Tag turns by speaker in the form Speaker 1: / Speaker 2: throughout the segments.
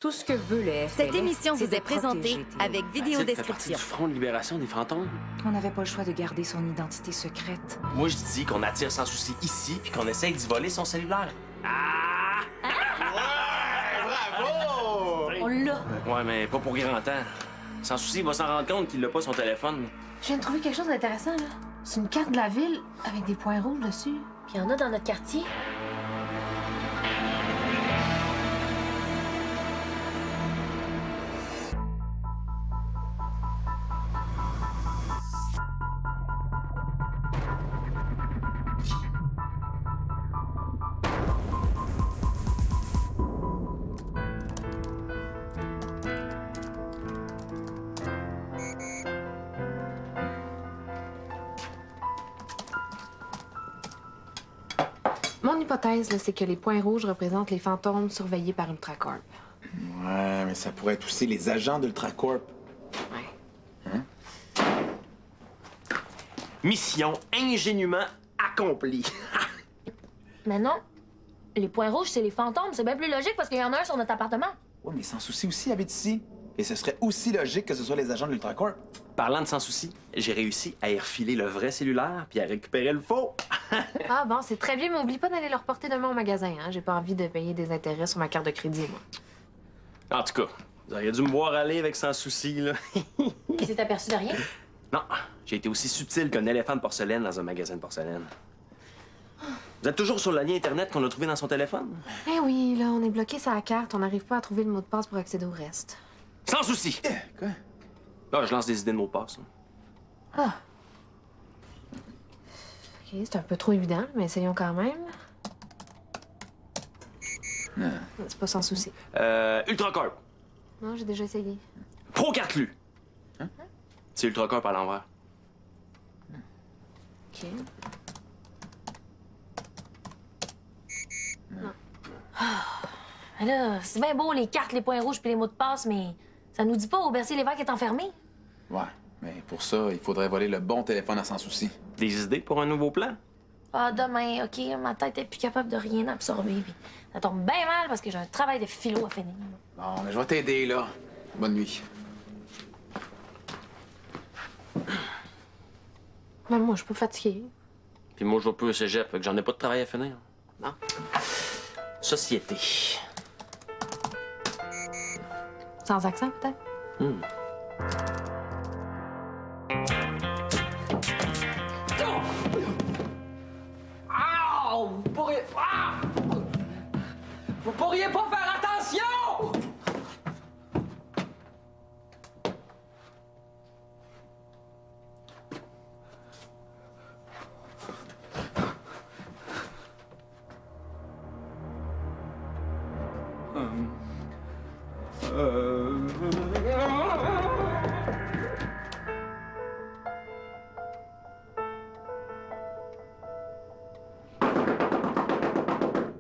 Speaker 1: Tout ce que veut le FLF,
Speaker 2: Cette émission
Speaker 1: c'est
Speaker 2: vous
Speaker 1: de
Speaker 2: est présentée
Speaker 1: protéger
Speaker 2: avec
Speaker 1: Théo.
Speaker 2: vidéo
Speaker 3: Mathilde fait partie
Speaker 2: description.
Speaker 3: du Front de libération des fantômes.
Speaker 1: On n'avait pas le choix de garder son identité secrète.
Speaker 3: Moi, je dis qu'on attire sans souci ici puis qu'on essaye d'y voler son cellulaire. Ah!
Speaker 4: Bravo!
Speaker 2: On l'a.
Speaker 3: Ouais, mais pas pour grand temps. Sans souci, il va s'en rendre compte qu'il n'a pas son téléphone.
Speaker 5: Je viens de trouver quelque chose d'intéressant, là. C'est une carte de la ville avec des points rouges dessus.
Speaker 2: Puis il y en a dans notre quartier.
Speaker 5: Mon hypothèse, là, c'est que les points rouges représentent les fantômes surveillés par Ultracorp.
Speaker 4: Ouais, mais ça pourrait être aussi les agents d'Ultracorp.
Speaker 5: Ouais.
Speaker 3: Mission ingénument accomplie.
Speaker 2: Mais non. Les points rouges, c'est les fantômes. C'est bien plus logique parce qu'il y en a un sur notre appartement.
Speaker 4: Ouais, mais sans souci aussi habite ici. Et ce serait aussi logique que ce soit les agents de l'Ultracorp.
Speaker 3: Parlant de sans souci, j'ai réussi à y refiler le vrai cellulaire puis à récupérer le faux.
Speaker 5: Ah bon, c'est très bien, mais oublie pas d'aller le reporter demain au magasin, hein. J'ai pas envie de payer des intérêts sur ma carte de crédit, moi.
Speaker 3: En tout cas, vous auriez dû me voir aller avec sans souci, là.
Speaker 2: Il s'est aperçu de rien.
Speaker 3: Non, j'ai été aussi subtil qu'un éléphant de porcelaine dans un magasin de porcelaine. Vous êtes toujours sur le lien Internet qu'on a trouvé dans son téléphone?
Speaker 5: Eh oui, là, on est bloqué sur la carte. On n'arrive pas à trouver le mot de passe pour accéder au reste.
Speaker 3: Sans souci!
Speaker 4: Quoi?
Speaker 3: Là, je lance des idées de mots de passe.
Speaker 5: Ah. OK, c'est un peu trop évident, mais essayons quand même. C'est pas sans souci.
Speaker 3: Ultracorp.
Speaker 5: Non, j'ai déjà essayé.
Speaker 3: Pro Cartelu. C'est Ultracorp à l'envers.
Speaker 5: OK.
Speaker 2: Mais là, c'est bien beau les cartes, les points rouges puis les mots de passe, mais ça nous dit pas où Bercy-Lévesque est enfermé.
Speaker 4: Ouais, mais pour ça, il faudrait voler le bon téléphone à sans souci.
Speaker 3: Des idées pour un nouveau plan?
Speaker 2: Ah, demain, OK, ma tête est plus capable de rien absorber. Puis ça tombe bien mal parce que j'ai un travail de philo à finir.
Speaker 4: Bon, mais je vais t'aider, là. Bonne nuit.
Speaker 5: Même moi, je suis pas fatiguée.
Speaker 3: Puis moi, je vais plus au cégep, fait que j'en ai pas de travail à finir.
Speaker 5: Bon.
Speaker 3: Société.
Speaker 5: Sans accent, peut-être?
Speaker 6: Vous pourriez pas faire attention!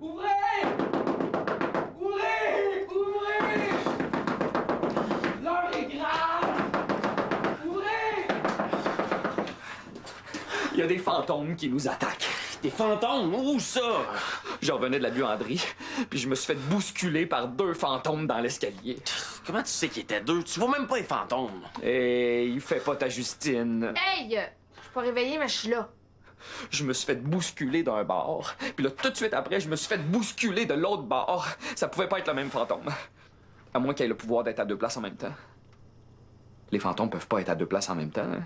Speaker 6: Ouvrez! Ouvrez! Ouvrez! L'heure est grave! Ouvrez! Il y a des fantômes qui nous attaquent.
Speaker 3: Des fantômes? Où ça?
Speaker 6: Je revenais de la buanderie, puis je me suis fait bousculer par 2 fantômes dans l'escalier.
Speaker 3: Comment tu sais qu'il était deux? Tu vois même pas les fantômes.
Speaker 6: Et il fait pas ta Justine.
Speaker 5: Hey! Je suis pas réveillée, mais je suis là.
Speaker 6: Je me suis fait bousculer d'un bord, puis là, tout de suite après, je me suis fait bousculer de l'autre bord. Ça pouvait pas être le même fantôme. À moins qu'il ait le pouvoir d'être à 2 places en même temps. Les fantômes peuvent pas être à 2 places en même temps, hein?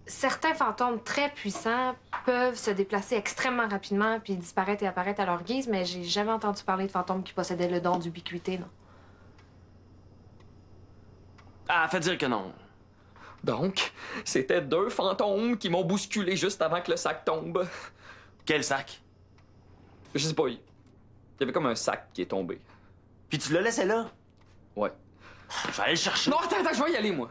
Speaker 5: Certains fantômes très puissants peuvent se déplacer extrêmement rapidement puis disparaître et apparaître à leur guise, mais j'ai jamais entendu parler de fantômes qui possédaient le don d'ubiquité, non.
Speaker 3: Ah, fais dire que non.
Speaker 6: Donc, c'était 2 fantômes qui m'ont bousculé juste avant que le sac tombe.
Speaker 3: Quel sac?
Speaker 6: Je sais pas, il y avait comme un sac qui est tombé.
Speaker 3: Puis tu l'as laissé là?
Speaker 6: Ouais.
Speaker 3: Je vais aller le chercher.
Speaker 6: Non, attends, je vais y aller, moi.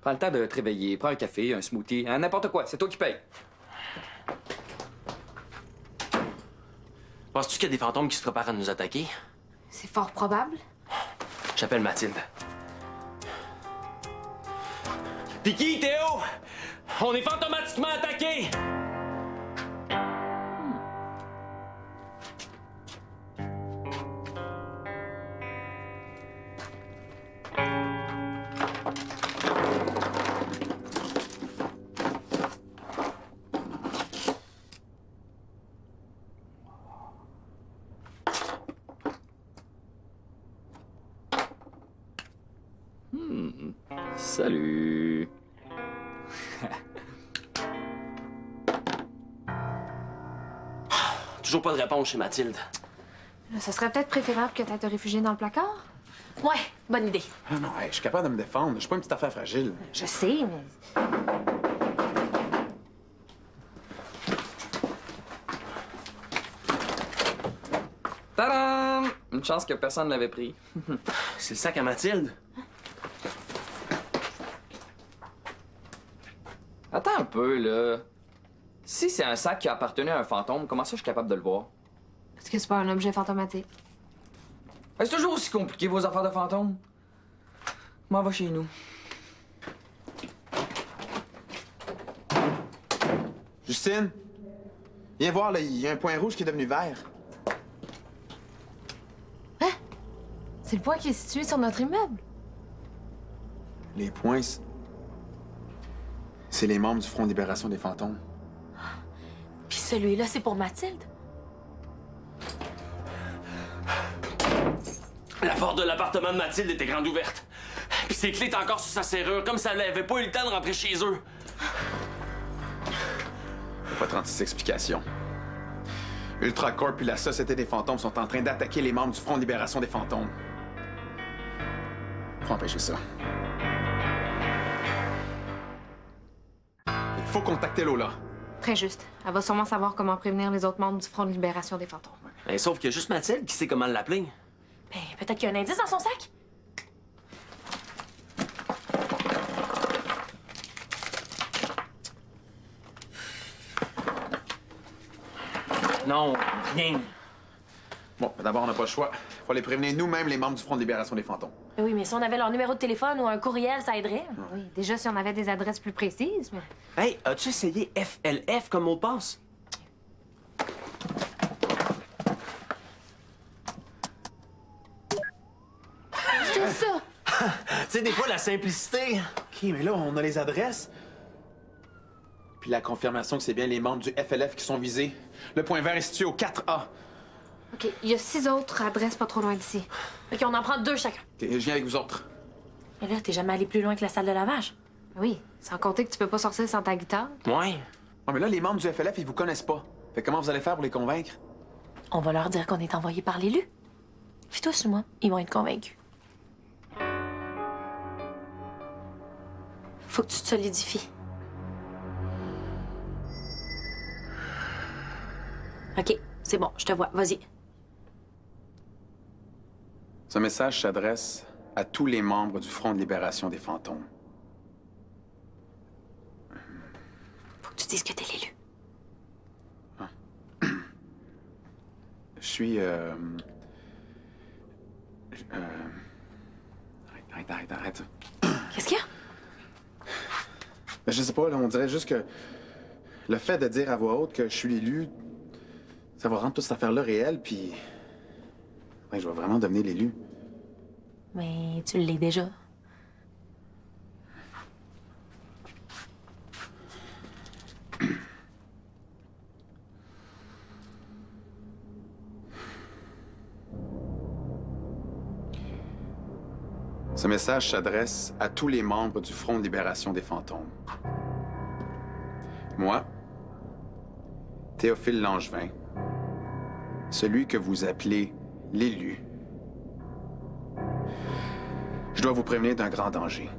Speaker 6: Prends le temps de te réveiller, prends un café, un smoothie, hein, n'importe quoi, c'est toi qui payes.
Speaker 3: Penses-tu qu'il y a des fantômes qui se préparent à nous attaquer?
Speaker 5: C'est fort probable.
Speaker 3: J'appelle Mathilde. Pis qui, Théo? On est fantomatiquement attaqués!
Speaker 6: Salut.
Speaker 3: Toujours pas de réponse chez Mathilde.
Speaker 5: Là, ce serait peut-être préférable que tu ailles te réfugier dans le placard.
Speaker 2: Ouais, bonne idée.
Speaker 4: Ah non, hey, je suis capable de me défendre. Je suis pas une petite affaire fragile.
Speaker 5: Je sais, mais...
Speaker 6: Tadam! Une chance que personne ne l'avait pris.
Speaker 3: C'est le sac à Mathilde.
Speaker 6: Attends un peu, là. Si c'est un sac qui appartenait à un fantôme, comment ça je suis capable de le voir?
Speaker 5: Parce que c'est pas un objet fantomatique.
Speaker 6: C'est toujours aussi compliqué, vos affaires de fantômes. M'en va chez nous.
Speaker 4: Justine, viens voir, là, il y a un point rouge qui est devenu vert.
Speaker 5: C'est le point qui est situé sur notre immeuble.
Speaker 4: Les points, c'est les membres du Front de libération des fantômes.
Speaker 2: Puis celui-là, c'est pour Mathilde.
Speaker 3: La porte de l'appartement de Mathilde était grande ouverte. Puis ses clés étaient encore sur sa serrure, comme si elle avait pas eu le temps de rentrer chez eux.
Speaker 4: Pas 36 explications. Ultracorp et la Société des fantômes sont en train d'attaquer les membres du Front de libération des fantômes. Faut empêcher ça. Il faut contacter Lola.
Speaker 5: Très juste. Elle va sûrement savoir comment prévenir les autres membres du Front de libération des fantômes.
Speaker 3: Ben, sauf qu'il y a juste Mathilde qui sait comment l'appeler.
Speaker 2: Ben, peut-être qu'il y a un indice dans son sac.
Speaker 3: Non, rien.
Speaker 4: Bon, d'abord, on n'a pas le choix. Faut les prévenir nous-mêmes, les membres du Front de libération des fantômes.
Speaker 2: Ben oui, mais si on avait leur numéro de téléphone ou un courriel, ça aiderait.
Speaker 5: Oui, déjà si on avait des adresses plus précises, mais...
Speaker 3: Hey, as-tu essayé FLF comme mot de passe?
Speaker 5: C'est ça!
Speaker 3: Tu sais, des fois, la simplicité.
Speaker 4: OK, mais là, on a les adresses. Puis la confirmation que c'est bien les membres du FLF qui sont visés. Le point vert est situé au 4A.
Speaker 5: OK, il y a 6 autres adresses pas trop loin d'ici.
Speaker 2: OK, on en prend 2 chacun.
Speaker 4: OK, je viens avec vous autres.
Speaker 2: Mais là, t'es jamais allé plus loin que la salle de lavage.
Speaker 5: Oui, sans compter que tu peux pas sortir sans ta guitare.
Speaker 3: Ouais.
Speaker 4: Ouais, mais là, les membres du FLF, ils vous connaissent pas. Fait que comment vous allez faire pour les convaincre?
Speaker 2: On va leur dire qu'on est envoyé par l'élu. Fais-toi sur moi, ils vont être convaincus. Faut que tu te solidifies. OK, c'est bon, je te vois. Vas-y.
Speaker 4: Ce message s'adresse à tous les membres du Front de libération des fantômes.
Speaker 2: Faut que tu dises que t'es l'élu.
Speaker 4: Je suis, Arrête.
Speaker 2: Qu'est-ce qu'il y a?
Speaker 4: Ben, je sais pas, là, on dirait juste que le fait de dire à voix haute que je suis l'élu, ça va rendre toute cette affaire-là réelle, puis... Ouais, je vais vraiment devenir l'élu.
Speaker 2: Mais tu l'es déjà.
Speaker 4: Ce message s'adresse à tous les membres du Front de libération des fantômes. Moi, Théophile Langevin, celui que vous appelez l'élu, je dois vous prévenir d'un grand danger.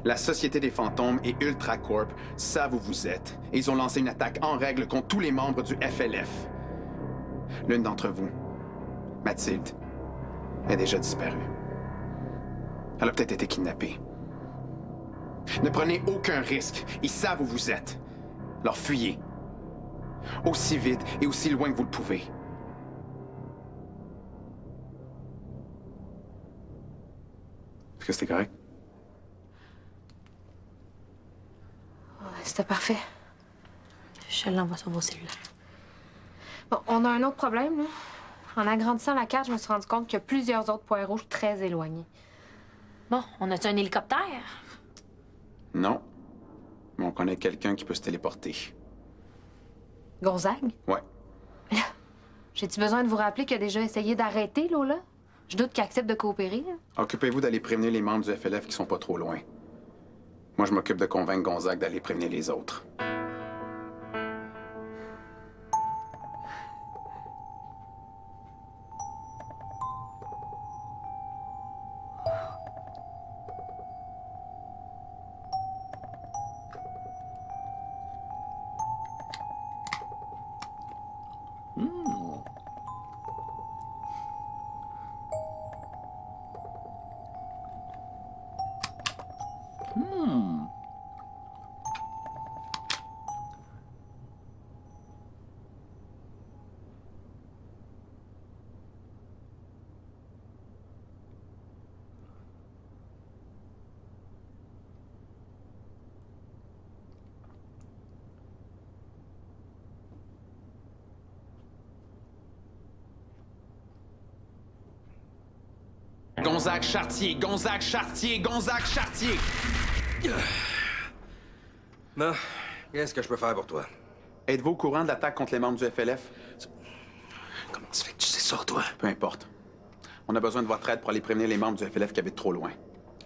Speaker 4: La Société des fantômes et Ultracorp savent où vous êtes et ils ont lancé une attaque en règle contre tous les membres du FLF. L'une d'entre vous, Mathilde, est déjà disparue. Elle a peut-être été kidnappée. Ne prenez aucun risque. Ils savent où vous êtes. Alors fuyez. Aussi vite et aussi loin que vous le pouvez. Est-ce que c'était correct?
Speaker 5: Ouais, c'était parfait.
Speaker 2: Je l'envoie sur vos cellulaires.
Speaker 5: Bon, on a un autre problème, là. En agrandissant la carte, je me suis rendu compte qu'il y a plusieurs autres points rouges très éloignés.
Speaker 2: Bon, on a-tu un hélicoptère?
Speaker 4: Non. Mais on connaît quelqu'un qui peut se téléporter.
Speaker 5: Gonzague?
Speaker 4: Ouais.
Speaker 5: J'ai-tu besoin de vous rappeler qu'il a déjà essayé d'arrêter Lola? Je doute qu'ils acceptent de coopérer. Là.
Speaker 4: Occupez-vous d'aller prévenir les membres du FLF qui sont pas trop loin. Moi, je m'occupe de convaincre Gonzague d'aller prévenir les autres. Gonzague Chartier, Gonzague Chartier, Gonzague Chartier!
Speaker 7: Bon, qu'est-ce que je peux faire pour toi?
Speaker 4: Êtes-vous au courant de l'attaque contre les membres du FLF?
Speaker 7: Comment tu fais que tu sais ça, toi?
Speaker 4: Peu importe. On a besoin de votre aide pour aller prévenir les membres du FLF qui habitent trop loin.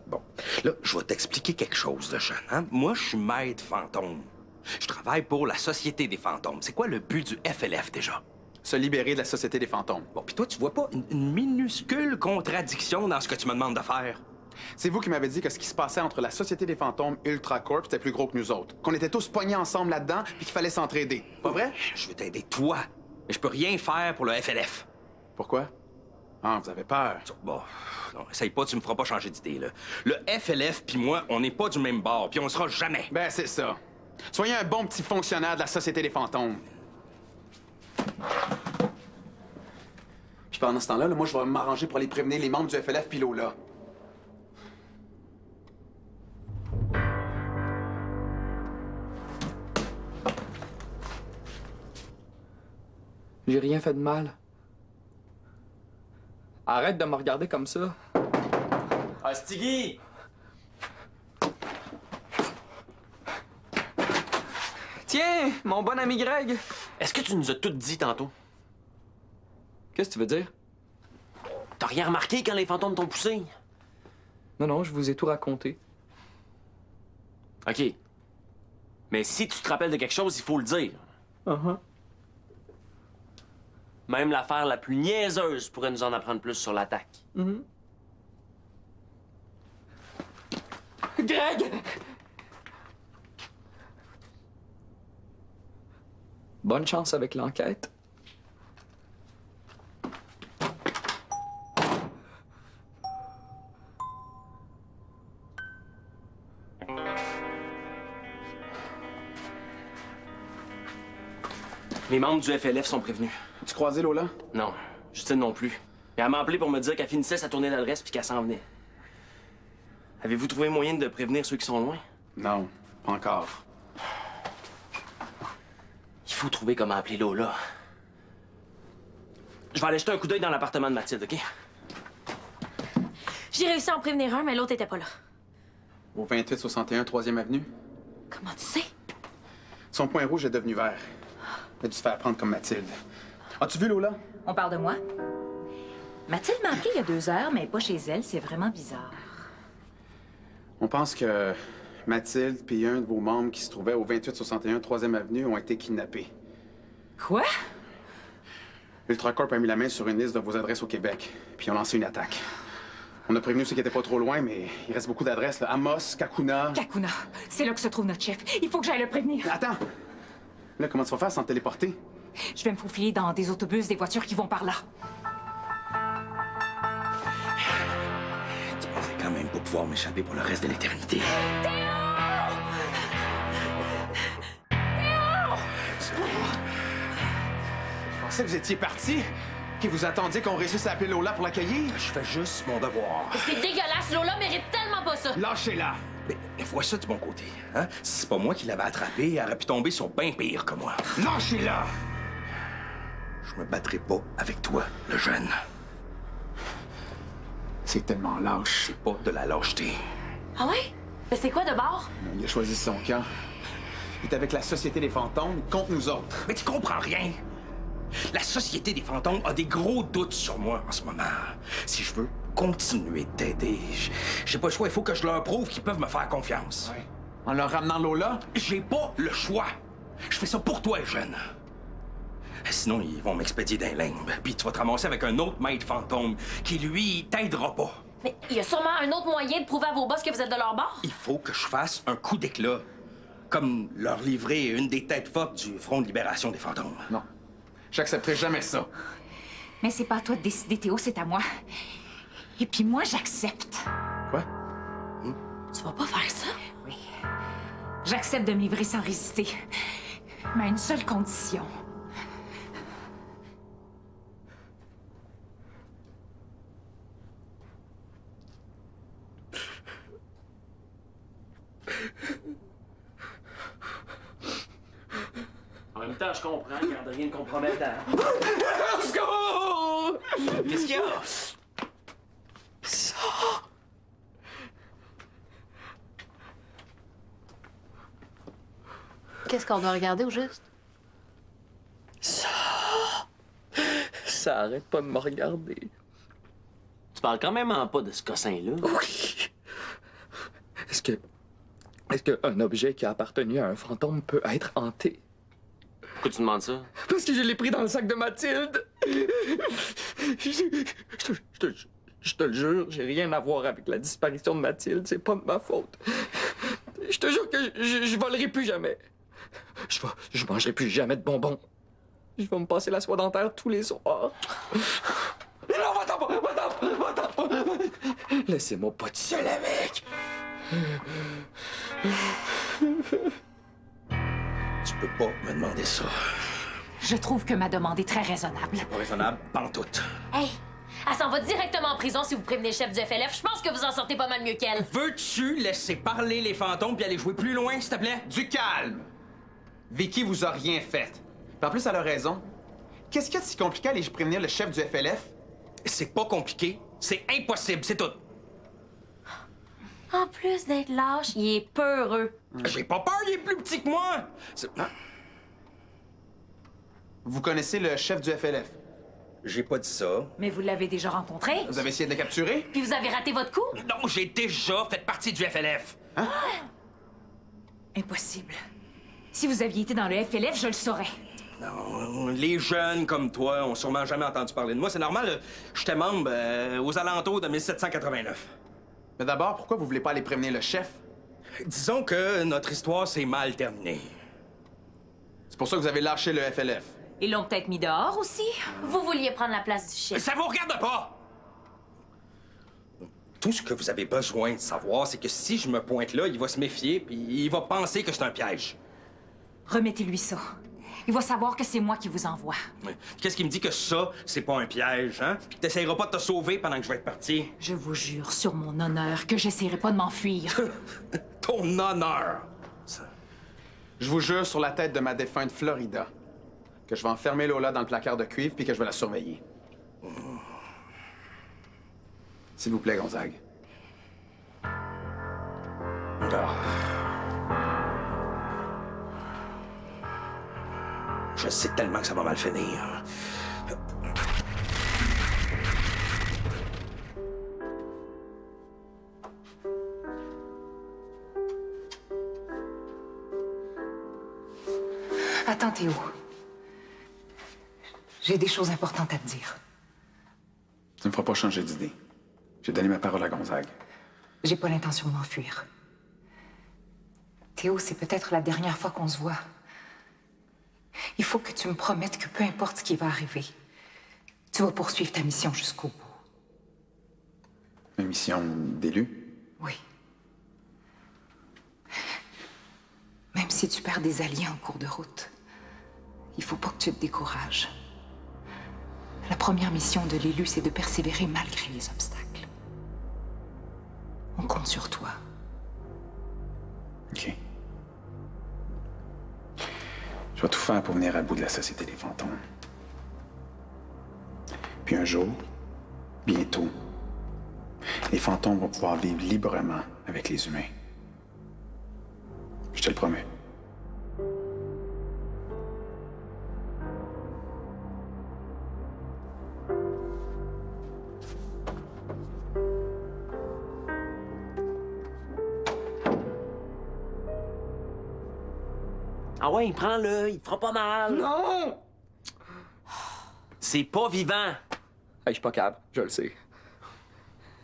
Speaker 7: Bon, là, je vais t'expliquer quelque chose de jeune, hein? Moi, je suis maître fantôme. Je travaille pour la Société des fantômes. C'est quoi le but du FLF, déjà?
Speaker 4: Se libérer de la Société des fantômes.
Speaker 7: Bon, puis toi, tu vois pas une minuscule contradiction dans ce que tu me demandes de faire?
Speaker 4: C'est vous qui m'avez dit que ce qui se passait entre la Société des fantômes et Ultracorp, c'était plus gros que nous autres. Qu'on était tous poignés ensemble là-dedans puis qu'il fallait s'entraider. Pas vrai?
Speaker 7: Je veux t'aider, toi. Mais je peux rien faire pour le FLF.
Speaker 4: Pourquoi? Ah, vous avez peur.
Speaker 7: Bon, non, essaye pas, tu me feras pas changer d'idée, là. Le FLF puis moi, on n'est pas du même bord, puis on le sera jamais.
Speaker 4: Ben, c'est ça. Soyez un bon petit fonctionnaire de la Société des fantômes. Puis pendant ce temps-là, moi, je vais m'arranger pour aller prévenir les membres du FLF puis Lola.
Speaker 6: J'ai rien fait de mal. Arrête de me regarder comme ça.
Speaker 3: Ah, Stiggy!
Speaker 6: Tiens, mon bon ami Greg.
Speaker 3: Est-ce que tu nous as tout dit tantôt?
Speaker 6: Qu'est-ce que tu veux dire?
Speaker 3: T'as rien remarqué quand les fantômes t'ont poussé?
Speaker 6: Non, non, je vous ai tout raconté.
Speaker 3: OK. Mais si tu te rappelles de quelque chose, il faut le dire. Même l'affaire la plus niaiseuse pourrait nous en apprendre plus sur l'attaque.
Speaker 6: Greg! Bonne chance avec l'enquête.
Speaker 3: Les membres du FLF sont prévenus.
Speaker 4: Tu croisé Lola?
Speaker 3: Non, Justine non plus. Et elle m'a appelé pour me dire qu'elle finissait sa tournée d'adresse puis qu'elle s'en venait. Avez-vous trouvé moyen de prévenir ceux qui sont loin?
Speaker 4: Non, pas encore.
Speaker 3: Il faut trouver comment appeler Lola. Je vais aller jeter un coup d'œil dans l'appartement de Mathilde, OK?
Speaker 2: J'ai réussi à en prévenir un, mais l'autre était pas là.
Speaker 4: Au 2861 3e Avenue,
Speaker 2: Comment tu sais?
Speaker 4: son point rouge est devenu vert. Il a dû se faire prendre comme Mathilde. As-tu vu Lola?
Speaker 1: On parle de moi? Mathilde m'a appelé il y a 2 heures, mais pas chez elle. C'est vraiment bizarre.
Speaker 4: On pense que Mathilde puis un de vos membres qui se trouvait au 2861 3e Avenue ont été kidnappés.
Speaker 1: Quoi?
Speaker 4: Ultracorp a mis la main sur une liste de vos adresses au Québec, puis ils ont lancé une attaque. On a prévenu ceux qui étaient pas trop loin, mais il reste beaucoup d'adresses, là. Amos, Kakuna...
Speaker 1: Kakuna, c'est là que se trouve notre chef. Il faut que j'aille le prévenir.
Speaker 4: Attends! Là, comment tu vas faire sans te téléporter?
Speaker 1: Je vais me faufiler dans des autobus, des voitures qui vont par là.
Speaker 7: Tu pensais quand même pas pouvoir m'échapper pour le reste de l'éternité.
Speaker 4: Je pensais que vous étiez parti, que vous attendiez qu'on réussisse à appeler Lola pour l'accueillir.
Speaker 7: Je fais juste mon devoir.
Speaker 2: C'est dégueulasse, Lola mérite tellement pas ça!
Speaker 4: Lâchez-la!
Speaker 7: Mais vois ça du bon côté, hein? Si c'est pas moi qui l'avais attrapé, elle aurait pu tomber sur bien pire que moi.
Speaker 4: Lâchez-la!
Speaker 7: Je me battrai pas avec toi, le jeune.
Speaker 4: C'est tellement lâche.
Speaker 7: C'est pas de la lâcheté.
Speaker 2: Ah ouais? Mais c'est quoi de bord?
Speaker 4: Il a choisi son camp. Il est avec la Société des fantômes contre nous autres.
Speaker 7: Mais tu comprends rien! La Société des fantômes a des gros doutes sur moi en ce moment. Si je veux continuer de t'aider, j'ai pas le choix. Il faut que je leur prouve qu'ils peuvent me faire confiance.
Speaker 4: Ouais. En leur ramenant Lola?
Speaker 7: J'ai pas le choix. Je fais ça pour toi, jeune. Sinon, ils vont m'expédier d'un limbe. Puis tu vas te ramasser avec un autre maître fantôme qui, lui, t'aidera pas.
Speaker 2: Mais il y a sûrement un autre moyen de prouver à vos boss que vous êtes de leur bord.
Speaker 7: Il faut que je fasse un coup d'éclat. Comme leur livrer une des têtes fortes du Front de libération des fantômes.
Speaker 4: Non. J'accepterai jamais ça.
Speaker 1: Mais c'est pas à toi de décider, Théo, c'est à moi. Et puis moi, j'accepte.
Speaker 4: Quoi?
Speaker 2: Tu vas pas faire ça?
Speaker 1: Oui. J'accepte de me livrer sans résister. Mais à une seule condition.
Speaker 3: En même temps, je comprends qu'il n'y a rien de compromettant.
Speaker 6: Let's go!
Speaker 3: Qu'est-ce qu'il y a?
Speaker 5: Qu'est-ce qu'on doit regarder au juste?
Speaker 6: Ça arrête pas de me regarder.
Speaker 3: Tu parles quand même pas de ce cossin-là.
Speaker 6: Oui. Est-ce qu'un objet qui a appartenu à un fantôme peut être hanté?
Speaker 3: Pourquoi tu demandes ça?
Speaker 6: Parce que je l'ai pris dans le sac de Mathilde. Je te le jure, j'ai rien à voir avec la disparition de Mathilde. C'est pas de ma faute. Je te jure que je volerai plus jamais. Je mangerai plus jamais de bonbons. Je vais me passer la soie dentaire tous les soirs. Non, va-t'en. Laissez-moi pas tout seul avec.
Speaker 7: Tu peux pas me demander ça.
Speaker 1: Je trouve que ma demande est très raisonnable.
Speaker 7: Pas raisonnable, pantoute.
Speaker 2: Hey! Elle s'en va directement en prison si vous prévenez le chef du FLF. Je pense que vous en sortez pas mal mieux qu'elle.
Speaker 7: Veux-tu laisser parler les fantômes puis aller jouer plus loin, s'il te plaît?
Speaker 4: Du calme! Vicky vous a rien fait. Puis en plus, elle a raison. Qu'est-ce qu'il y a de si compliqué à aller prévenir le chef du FLF?
Speaker 7: C'est pas compliqué. C'est impossible, c'est tout.
Speaker 2: En plus d'être lâche, il est peureux.
Speaker 7: J'ai pas peur, il est plus petit que moi.
Speaker 4: Vous connaissez le chef du FLF?
Speaker 7: J'ai pas dit ça.
Speaker 1: Mais vous l'avez déjà rencontré?
Speaker 4: Vous avez essayé de le capturer?
Speaker 2: Puis vous avez raté votre coup?
Speaker 7: Non, j'ai déjà fait partie du FLF.
Speaker 1: Impossible. Si vous aviez été dans le FLF, je le saurais.
Speaker 7: Non, les jeunes comme toi ont sûrement jamais entendu parler de moi. C'est normal, j'étais membre aux alentours de 1789.
Speaker 4: Mais d'abord, pourquoi vous voulez pas aller prévenir le chef?
Speaker 7: Disons que notre histoire s'est mal terminée.
Speaker 4: C'est pour ça que vous avez lâché le FLF.
Speaker 1: Ils l'ont peut-être mis dehors aussi.
Speaker 2: Vous vouliez prendre la place du chef.
Speaker 7: Ça vous regarde pas! Tout ce que vous avez besoin de savoir, c'est que si je me pointe là, il va se méfier, puis il va penser que c'est un piège.
Speaker 1: Remettez-lui ça. Il va savoir que c'est moi qui vous envoie.
Speaker 7: Qu'est-ce qui me dit que ça, c'est pas un piège, hein? Puis que t'essayeras pas de te sauver pendant que je vais être parti?
Speaker 1: Je vous jure sur mon honneur que j'essaierai pas de m'enfuir.
Speaker 7: Ton honneur!
Speaker 4: Je vous jure sur la tête de ma défunte Florida que je vais enfermer Lola dans le placard de cuivre puis que je vais la surveiller. S'il vous plaît, Gonzague.
Speaker 7: Je sais tellement que ça va mal finir.
Speaker 1: Attends, Théo. J'ai des choses importantes à te dire.
Speaker 4: Ça me fera pas changer d'idée. J'ai donné ma parole à Gonzague.
Speaker 1: J'ai pas l'intention de m'enfuir. Théo, c'est peut-être la dernière fois qu'on se voit. Il faut que tu me promettes que peu importe ce qui va arriver, tu vas poursuivre ta mission jusqu'au bout.
Speaker 4: Ma mission d'élu?
Speaker 1: Oui. Même si tu perds des alliés en cours de route, il faut pas que tu te décourages. La première mission de l'élu, c'est de persévérer malgré les obstacles. On compte sur toi.
Speaker 4: OK. Je vais tout faire pour venir à bout de la Société des fantômes. Puis un jour, bientôt, les fantômes vont pouvoir vivre librement avec les humains. Je te le promets.
Speaker 3: Ah ouais, prends-le, il te fera pas mal.
Speaker 6: Non!
Speaker 3: C'est pas vivant.
Speaker 6: Hey, je suis pas capable, je le sais.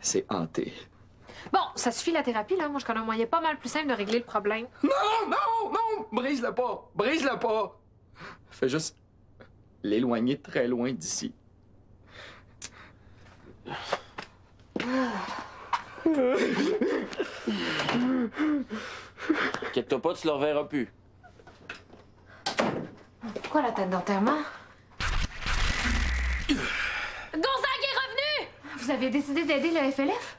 Speaker 6: C'est hanté.
Speaker 5: Bon, ça suffit la thérapie, là. Moi, je connais un moyen pas mal plus simple de régler le problème.
Speaker 6: Non, non, non! Brise-le pas! Brise-le pas! Fais juste l'éloigner très loin d'ici.
Speaker 3: Inquiète-toi pas, tu le reverras plus.
Speaker 5: Pourquoi la tête d'enterrement?
Speaker 2: Gonzague est revenu!
Speaker 5: Vous avez décidé d'aider le FLF?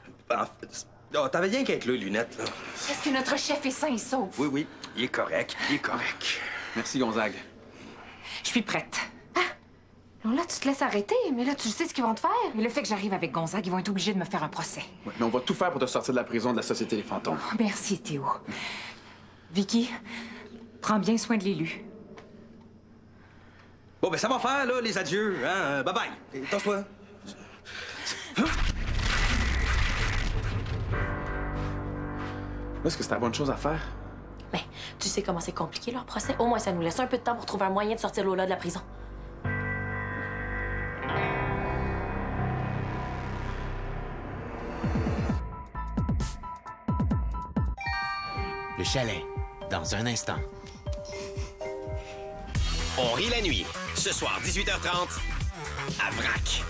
Speaker 7: T'avais rien qu'à être là, lunettes, là.
Speaker 1: Est-ce que notre chef est sain et sauf?
Speaker 7: Oui, il est correct, il est correct.
Speaker 4: Merci, Gonzague.
Speaker 1: Je suis prête.
Speaker 5: Non, là, tu te laisses arrêter, mais là, tu sais ce qu'ils vont te faire.
Speaker 1: Et le fait que j'arrive avec Gonzague, ils vont être obligés de me faire un procès.
Speaker 4: Ouais, mais on va tout faire pour te sortir de la prison de la Société des fantômes.
Speaker 1: Merci, Théo. Vicky, prends bien soin de l'élu.
Speaker 7: Bon, ben ça va faire, là, les adieux, hein? Bye-bye. Et tasse-toi.
Speaker 4: Est-ce que c'est la bonne chose à faire?
Speaker 2: Ben, tu sais comment c'est compliqué, leur procès. Au moins, ça nous laisse un peu de temps pour trouver un moyen de sortir Lola de la prison.
Speaker 8: Le chalet, dans un instant. On rit la nuit, ce soir 18h30, à Vrac.